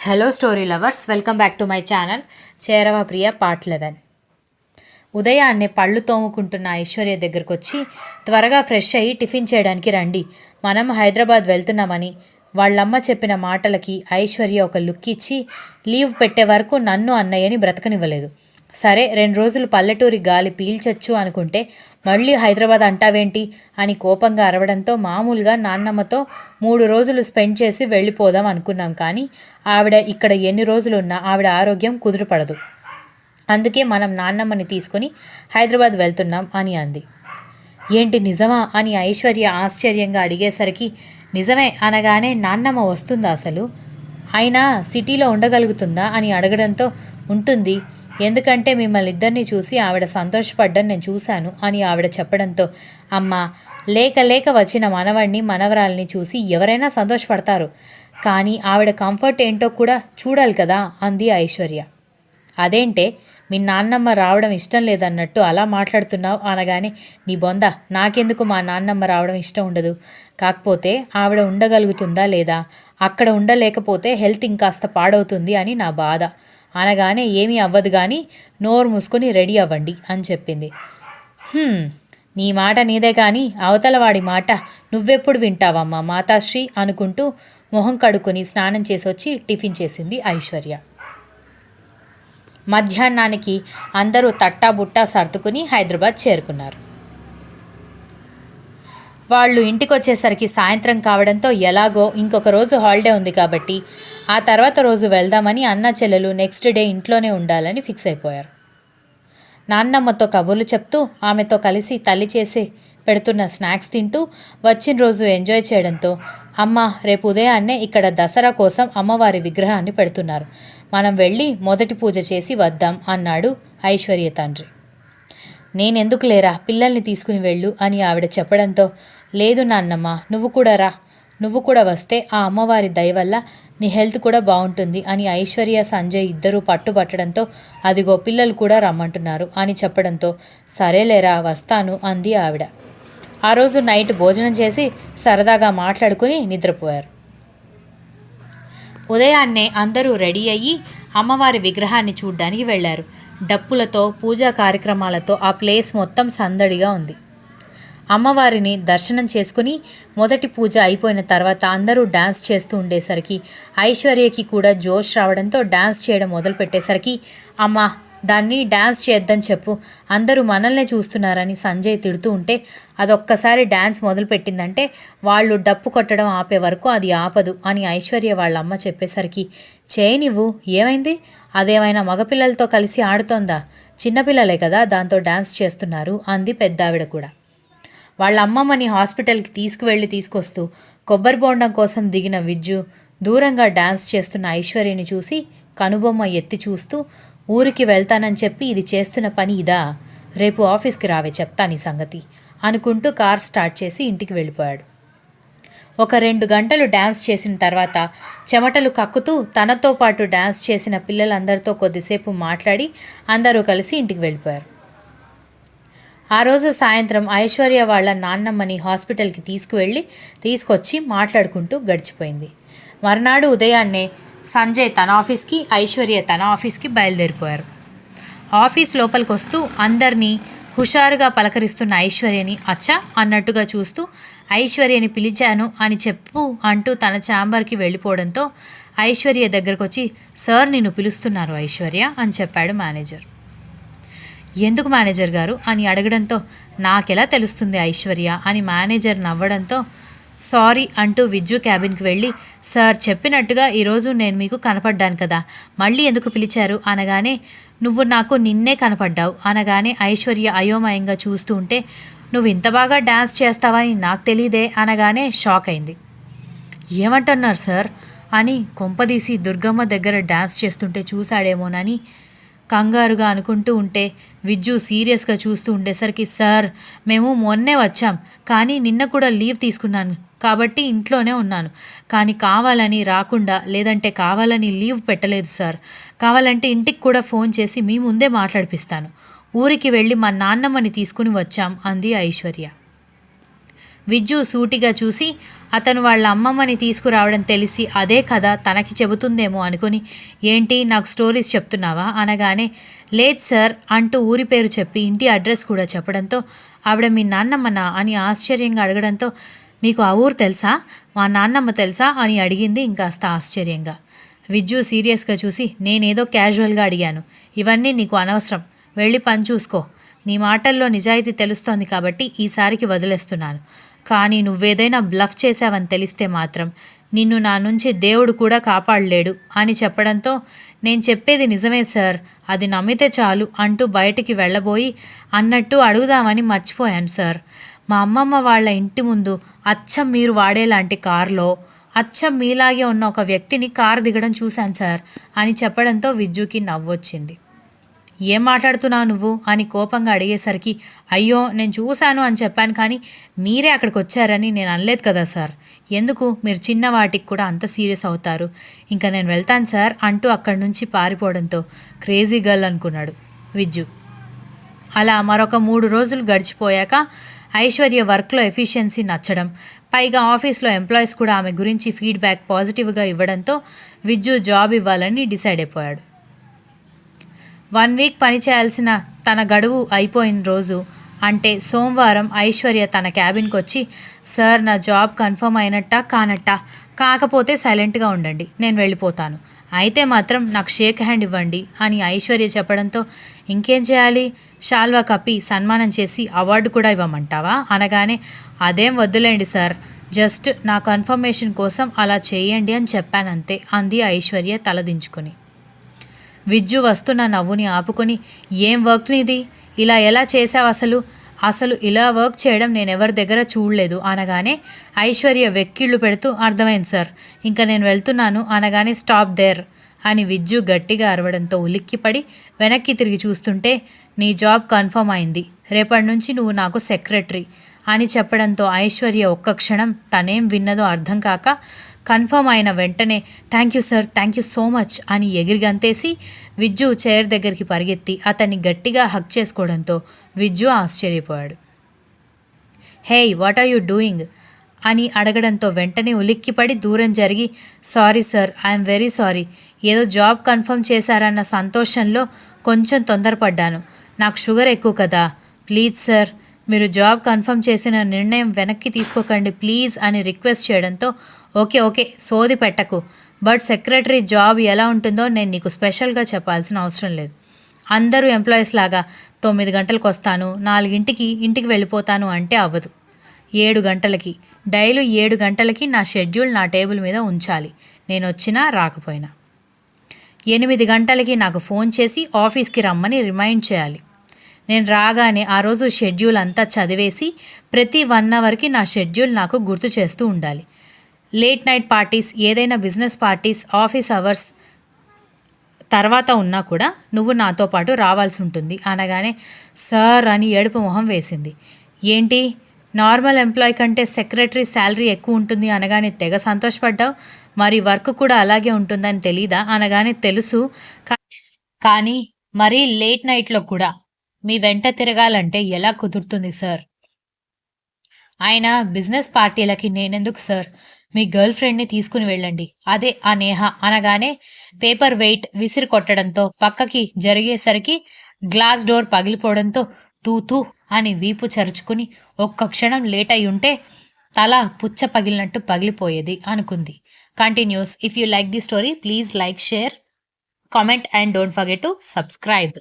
Hello story lovers, welcome back to my channel చేరవ ప్రియ part 11. ఉదయాన్నే పళ్ళు తోముకుంటున్న ఐశ్వర్య దగ్గరకు వచ్చి, త్వరగా ఫ్రెష్ అయ్యి టిఫిన్ చేయడానికి రండి, మనం హైదరాబాద్ వెళ్తున్నామని వాళ్ళమ్మ చెప్పిన మాటలకి ఐశ్వర్య ఒక లుక్ ఇచ్చి లీవ్ పెట్టే వరకు నన్ను అన్నయ్యని బ్రతకనివ్వలేదు. సరే 2 రోజులు పల్లెటూరి గాలి పీల్చొచ్చు అనుకుంటే మళ్ళీ హైదరాబాద్ అంటావేంటి అని కోపంగా అరవడంతో మామూలుగా నాన్నమ్మతో 3 రోజులు స్పెండ్ చేసి వెళ్ళిపోదాం అనుకున్నాం. కానీ ఆవిడ ఇక్కడ ఎన్ని రోజులున్నా ఆవిడ ఆరోగ్యం కుదురుపడదు, అందుకే మనం నాన్నమ్మని తీసుకుని హైదరాబాద్ వెళ్తున్నాం అని అంది. ఏంటి నిజమా అని ఐశ్వర్య ఆశ్చర్యంగా అడిగేసరికి, నిజమే అనగానే నాన్నమ్మ వస్తుందా అసలు, అయినా సిటీలో ఉండగలుగుతుందా అని అడగడంతో, ఉంటుంది, ఎందుకంటే మిమ్మల్ని ఇద్దరిని చూసి ఆవిడ సంతోషపడ్డం నేను చూశాను అని ఆవిడ చెప్పడంతో, అమ్మ లేక లేక వచ్చిన మనవడిని మనవరాల్ని చూసి ఎవరైనా సంతోషపడతారు, కానీ ఆవిడ కంఫర్ట్ ఏంటో కూడా చూడాలి కదా అంది ఐశ్వర్య. అదేంటే మీ నాన్నమ్మ రావడం ఇష్టం లేదన్నట్టు అలా మాట్లాడుతున్నావు అనగానే, నీ బొంద, నాకెందుకు మా నాన్నమ్మ రావడం ఇష్టం ఉండదు, కాకపోతే ఆవిడ ఉండగలుగుతుందా లేదా, అక్కడ ఉండలేకపోతే హెల్త్ ఇంకాస్త పాడవుతుంది అని నా బాధ అనగానే, ఏమీ అవ్వదు కానీ నోరు మూసుకొని రెడీ అవ్వండి అని చెప్పింది. నీ మాట నీదే కానీ అవతల వాడి మాట నువ్వెప్పుడు వింటావమ్మా మాతాశ్రీ అనుకుంటూ మొహం కడుక్కొని స్నానం చేసి వచ్చి టిఫిన్ చేసింది ఐశ్వర్య. మధ్యాహ్నానికి అందరూ తట్టాబుట్టా సర్దుకుని హైదరాబాద్ చేరుకున్నారు. వాళ్ళు ఇంటికి వచ్చేసరికి సాయంత్రం కావడంతో ఎలాగో ఇంకొక రోజు హాలిడే ఉంది కాబట్టి ఆ తర్వాత రోజు వెళ్దామని అన్న చెల్లెలు నెక్స్ట్ డే ఇంట్లోనే ఉండాలని ఫిక్స్ అయిపోయారు. నాన్నమ్మతో కబుర్లు చెప్తూ ఆమెతో కలిసి తల్లి చేసి పెడుతున్న స్నాక్స్ తింటూ వచ్చిన రోజు ఎంజాయ్ చేయడంతో, అమ్మ రేపు ఉదయాన్నే ఇక్కడ దసరా కోసం అమ్మవారి విగ్రహాన్ని పెడుతున్నారు, మనం వెళ్ళి మొదటి పూజ చేసి వద్దాం అన్నాడు ఐశ్వర్య తండ్రి. నేనెందుకు లేరా, పిల్లల్ని తీసుకుని వెళ్ళు అని ఆవిడ చెప్పడంతో, లేదు నాన్నమ్మ నువ్వు కూడా రా, నువ్వు కూడా వస్తే ఆ అమ్మవారి దయ వల్ల నీ హెల్త్ కూడా బాగుంటుంది అని ఐశ్వర్య సంజయ్ ఇద్దరూ పట్టుబట్టడంతో, అదిగో పిల్లలు కూడా రమ్మంటున్నారు అని చెప్పడంతో, సరేలేరా వస్తాను అంది ఆవిడ. ఆ రోజు నైట్ భోజనం చేసి సరదాగా మాట్లాడుకుని నిద్రపోయారు. ఉదయాన్నే అందరూ రెడీ అయ్యి అమ్మవారి విగ్రహాన్ని చూడ్డానికి వెళ్ళారు. డప్పులతో పూజా కార్యక్రమాలతో ఆ ప్లేస్ మొత్తం సందడిగా ఉంది. అమ్మవారిని దర్శనం చేసుకుని మొదటి పూజ అయిపోయిన తర్వాత అందరూ డ్యాన్స్ చేస్తూ ఉండేసరికి ఐశ్వర్యకి కూడా జోష్ రావడంతో డ్యాన్స్ చేయడం మొదలుపెట్టేసరికి, అమ్మ దాన్ని డ్యాన్స్ చేద్దని చెప్పు, అందరూ మనల్నే చూస్తున్నారని సంజయ్ తిడుతూ ఉంటే, అదొక్కసారి డ్యాన్స్ మొదలుపెట్టిందంటే వాళ్ళు డప్పు కొట్టడం ఆపే వరకు అది ఆపదు అని ఐశ్వర్య వాళ్ళ అమ్మ చెప్పేసరికి, చేయనివ్వు ఏమైంది, అదేమైనా మగపిల్లలతో కలిసి ఆడుతోందా, చిన్నపిల్లలే కదా దాంతో డ్యాన్స్ చేస్తున్నారు అంది పెద్దావిడ కూడా. వాళ్ళ అమ్మమ్మని హాస్పిటల్కి తీసుకొస్తూ కొబ్బరి బోండం కోసం దిగిన విజ్జు దూరంగా డ్యాన్స్ చేస్తున్న ఐశ్వర్యని చూసి కనుబొమ్మ ఎత్తి చూస్తూ, ఊరికి వెళ్తానని చెప్పి ఇది చేస్తున్న పని ఇదా, రేపు ఆఫీస్కి రావే చెప్తాను ఈ సంగతి అనుకుంటూ కార్ స్టార్ట్ చేసి ఇంటికి వెళ్ళిపోయాడు. ఒక 2 గంటలు డ్యాన్స్ చేసిన తర్వాత చెమటలు కక్కుతూ తనతో పాటు డ్యాన్స్ చేసిన పిల్లలందరితో కొద్దిసేపు మాట్లాడి అందరూ కలిసి ఇంటికి వెళ్ళిపోయారు. ఆ రోజు సాయంత్రం ఐశ్వర్య వాళ్ళ నాన్నమ్మని హాస్పిటల్కి తీసుకొచ్చి మాట్లాడుకుంటూ గడిచిపోయింది. మర్నాడు ఉదయాన్నే సంజయ్ తన ఆఫీస్కి, ఐశ్వర్య తన ఆఫీస్కి బయలుదేరిపోయారు. ఆఫీస్ లోపలికి వస్తూ అందరినీ హుషారుగా పలకరిస్తున్న ఐశ్వర్యని అచ్చా అన్నట్టుగా చూస్తూ, ఐశ్వర్యని పిలిచాను అని చెప్పు అంటూ తన ఛాంబర్కి వెళ్ళిపోవడంతో ఐశ్వర్య దగ్గరకు వచ్చి, సార్ నిన్ను పిలుస్తున్నారు ఐశ్వర్య అని చెప్పాడు మేనేజర్. ఎందుకు మేనేజర్ గారు అని అడగడంతో, నాకెలా తెలుస్తుంది ఐశ్వర్య అని మేనేజర్ నవ్వడంతో, సారీ అంటూ విజ్జు క్యాబిన్కి వెళ్ళి, సార్ చెప్పినట్టుగా ఈరోజు నేను మీకు కనపడ్డాను కదా, మళ్ళీ ఎందుకు పిలిచారు అనగానే, నువ్వు నాకు నిన్నే కనపడ్డావు అనగానే ఐశ్వర్య అయోమయంగా చూస్తూ ఉంటే, నువ్వు ఇంత బాగా డ్యాన్స్ చేస్తావని నాకు తెలీదే అనగానే షాక్ అయింది. ఏమంటున్నారు సార్ అని కొంపదీసి దుర్గమ్మ దగ్గర డ్యాన్స్ చేస్తుంటే చూశాడేమోనని కంగారుగా అనుకుంటూ ఉంటే, విజ్జు సీరియస్గా చూస్తూ ఉండేసరికి, సార్ మేము మొన్నే వచ్చాం, కానీ నిన్న కూడా లీవ్ తీసుకున్నాను కాబట్టి ఇంట్లోనే ఉన్నాను, కానీ కావాలని రాకుండా లేదంటే కావాలని లీవ్ పెట్టలేదు సార్, కావాలంటే ఇంటికి కూడా ఫోన్ చేసి మీ ముందే మాట్లాడిపిస్తాను, ఊరికి వెళ్ళి మా నాన్నమ్మని తీసుకుని వచ్చాం అంది ఐశ్వర్య. విజ్జు సూటిగా చూసి అతను వాళ్ళ అమ్మమ్మని తీసుకురావడం తెలిసి అదే కథ తనకి చెబుతుందేమో అనుకుని, ఏంటి నాకు స్టోరీస్ చెప్తున్నావా అనగానే, లేదు సార్ అంటూ ఊరి పేరు చెప్పి ఇంటి అడ్రస్ కూడా చెప్పడంతో ఆవిడ మీ నాన్నమ్మనా అని ఆశ్చర్యంగా అడగడంతో, మీకు ఆ ఊరు తెలుసా, మా నాన్నమ్మ తెలుసా అని అడిగింది ఇంకాస్త ఆశ్చర్యంగా. విజ్జు సీరియస్గా చూసి, నేనేదో క్యాజువల్గా అడిగాను, ఇవన్నీ నీకు అనవసరం, వెళ్ళి పని చూసుకో, నీ మాటల్లో నిజాయితీ తెలుస్తోంది కాబట్టి ఈసారికి వదిలేస్తున్నాను, కానీ నువ్వేదైనా బ్లఫ్ చేశావని తెలిస్తే మాత్రం నిన్ను నా నుంచి దేవుడు కూడా కాపాడలేడు అని చెప్పడంతో, నేను చెప్పేది నిజమే సార్, అది నమ్మితే చాలు అంటూ బయటికి వెళ్ళబోయి అన్నట్టు అడుగుదామని మర్చిపోయాను సార్, మా అమ్మమ్మ వాళ్ళ ఇంటి ముందు అచ్చం మీరు వాడేలాంటి కారులో అచ్చం మీలాగే ఉన్న ఒక వ్యక్తిని కారు దిగడం చూశాను సార్ అని చెప్పడంతో విజ్జుకి నవ్వొచ్చింది. ఏం మాట్లాడుతున్నావు నువ్వు అని కోపంగా అడిగేసరికి, అయ్యో నేను చూశాను అని చెప్పాను, కానీ మీరే అక్కడికి వచ్చారని నేను అనలేదు కదా సార్, ఎందుకు మీరు చిన్న వాటికి కూడా అంత సీరియస్ అవుతారు, ఇంకా నేను వెళ్తాను సార్ అంటూ అక్కడి నుంచి పారిపోవడంతో క్రేజీ గర్ల్ అనుకున్నాడు విజ్జు. అలా మరొక 3 రోజులు గడిచిపోయాక ఐశ్వర్య వర్క్లో ఎఫిషియన్సీ నచ్చడం, పైగా ఆఫీస్లో ఎంప్లాయీస్ కూడా ఆమె గురించి ఫీడ్బ్యాక్ పాజిటివ్గా ఇవ్వడంతో విజ్జు జాబ్ ఇవ్వాలని డిసైడ్ అయిపోయాడు. 1 వీక్ పని చేయాల్సిన తన గడువు అయిపోయిన రోజు అంటే సోమవారం ఐశ్వర్య తన క్యాబిన్కి వచ్చి, సార్ నా జాబ్ కన్ఫర్మ్ అయినట్టా కానట్టా, కాకపోతే సైలెంట్గా ఉండండి, నేను వెళ్ళిపోతాను, అయితే మాత్రం నాకు షేక్ హ్యాండ్ ఇవ్వండి అని ఐశ్వర్య చెప్పడంతో, ఇంకేం చేయాలి, షాల్వా కప్పి సన్మానం చేసి అవార్డు కూడా ఇవ్వమంటావా అనగానే, అదేం వద్దులేండి సార్, జస్ట్ నా కన్ఫర్మేషన్ కోసం అలా చేయండి అని చెప్పానంతే అంది ఐశ్వర్య తలదించుకొని. విజ్జు వస్తున్న నవ్వుని ఆపుకొని, ఏం వర్క్ నీది, ఇలా ఎలా చేసావు, అసలు ఇలా వర్క్ చేయడం నేను ఎవరి దగ్గర చూడలేదు అనగానే ఐశ్వర్య వెక్కిళ్ళు పెడుతూ, అర్థమైంది సార్, ఇంకా నేను వెళ్తున్నాను అనగానే, స్టాప్ దేర్ అని విజ్జు గట్టిగా అరవడంతో ఉలిక్కిపడి వెనక్కి తిరిగి చూస్తుంటే, నీ జాబ్ కన్ఫర్మ్ అయింది, రేపటి నుంచి నువ్వు నాకు సెక్రటరీ అని చెప్పడంతో ఐశ్వర్య ఒక్క క్షణం తనేం విన్నదో అర్థం కాక, కన్ఫర్మ్ అయిన వెంటనే thank you sir, thank you so much అని ఎగిరిగంతేసి విజ్జు చైర్ దగ్గరికి పరిగెత్తి అతన్ని గట్టిగా హక్ చేసుకోవడంతో విజ్జు ఆశ్చర్యపోయాడు. Hey what are you doing అని అడగడంతో వెంటనే ఉలిక్కిపడి దూరం జరిగి, sorry sir, I'm very sorry, ఏదో జాబ్ కన్ఫర్మ్ చేశారన్న సంతోషంలో కొంచెం తొందరపడ్డాను, నాకు షుగర్ ఎక్కువ కదా, ప్లీజ్ సార్ మీరు జాబ్ కన్ఫర్మ్ చేసిన నిర్ణయం వెనక్కి తీసుకోకండి ప్లీజ్ అని రిక్వెస్ట్ చేయడంతో, ఓకే సోది పెట్టకు, బట్ సెక్రటరీ జాబ్ ఎలా ఉంటుందో నేను నీకు స్పెషల్గా చెప్పాల్సిన అవసరం లేదు, అందరూ ఎంప్లాయీస్ లాగా 9 గంటలకు వస్తాను, 4ంటికి ఇంటికి వెళ్ళిపోతాను అంటే అవ్వదు, 7 గంటలకి, డైలీ 7 గంటలకి నా షెడ్యూల్ నా టేబుల్ మీద ఉంచాలి, నేను వచ్చినా రాకపోయినా, 8 గంటలకి నాకు ఫోన్ చేసి ఆఫీస్కి రమ్మని రిమైండ్ చేయాలి, నేను రాగానే ఆ రోజు షెడ్యూల్ అంతా చదివేసి ప్రతి 1 అవర్కి నా షెడ్యూల్ నాకు గుర్తు చేస్తూ ఉండాలి, లేట్ నైట్ పార్టీస్, ఏదైనా బిజినెస్ పార్టీస్ ఆఫీస్ అవర్స్ తర్వాత ఉన్నా కూడా నువ్వు నాతో పాటు రావాల్సి ఉంటుంది అనగానే, సార్ అని ఏడుపు మొహం వేసింది. ఏంటి నార్మల్ ఎంప్లాయ్ కంటే సెక్రటరీ శాలరీ ఎక్కువ ఉంటుంది అనగానే తెగ సంతోషపడ్డావు, మరి వర్క్ కూడా అలాగే ఉంటుందని తెలీదా అనగానే, తెలుసు, కానీ మరీ లేట్ నైట్లో కూడా మీ వెంట తిరగాలంటే ఎలా కుదురుతుంది సార్, ఆయన బిజినెస్ పార్టీలకి నేనెందుకు సార్, మీ గర్ల్ ఫ్రెండ్ని తీసుకుని వెళ్ళండి, అదే ఆ నేహ అనగానే పేపర్ వెయిట్ విసిరి కొట్టడంతో పక్కకి జరిగేసరికి గ్లాస్ డోర్ పగిలిపోవడంతో తూ అని వీపు చరుచుకుని ఒక్క క్షణం లేట్ అయి ఉంటే తల పుచ్చ పగిలినట్టు పగిలిపోయేది అనుకుంది. Continuous. If you like the story please like, share, comment and don't forget to subscribe.